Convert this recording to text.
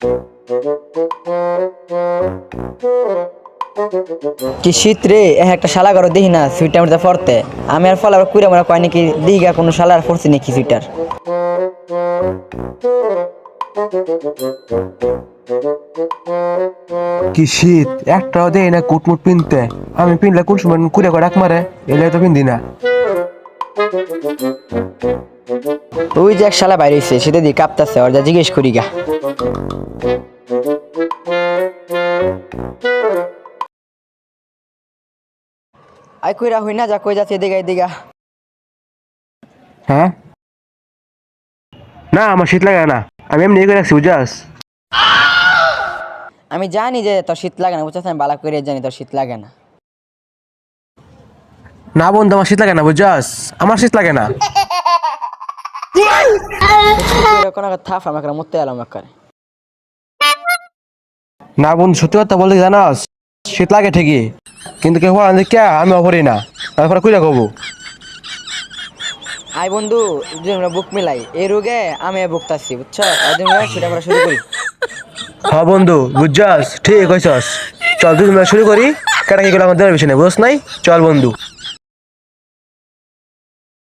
কি শীত রে, একটা শালা ঘর দেখি না সুইটার মধ্যে পড়তে। আমি আর ফল আবার কুড়ে মরা কয় নাকি দিঘা কোনো শালার পড়ছি নাকি সুইটার। কি শীত, একটাও দেয় না কুটমুট পিনতে। আমি পিনলে কোন সময় কুড়ে করে ডাক মারে, এলে তো পিন্দি না। ওই যে এক শালা বাইরে হইছে, সেটা দিয়ে কাঁপতাছে, ওর যা জিজ্ঞেস করি গা। আই কইরা হই না, যা কই যাচ্ছে এদিকে এদিকে। হ্যাঁ, না আমার শীত লাগে না, আমি এমনি করে রাখছি বুঝাস। আমি জানি যে তোর শীত লাগে না, বুঝছিস, আমি বালা করে জানি তোর শীত লাগে না। না বন্ধু, আমার শীত লাগে না বুঝাস, আমার শীত লাগে না। কোনো থাপ আমাকে মরতে এলাম একবার। না বন্ধু, সত্যি কথা বলতে জানাস, শীত লাগে ঠিকই, কিন্তু কেউ কে আমি অপরি না, তারপরে কুইরা কবো। আই বন্ধু, দুজন বুক মিলাই, এই রোগে আমি ভুগতাছি, বুঝছো, সেটা করা শুরু করি। হ্যাঁ বন্ধু বুঝছাস, ঠিক কইছস। চল তুই শুরু করি, কেটা কি করে আমাদের বেশি নেই, বুঝছ নাই, চল বন্ধু।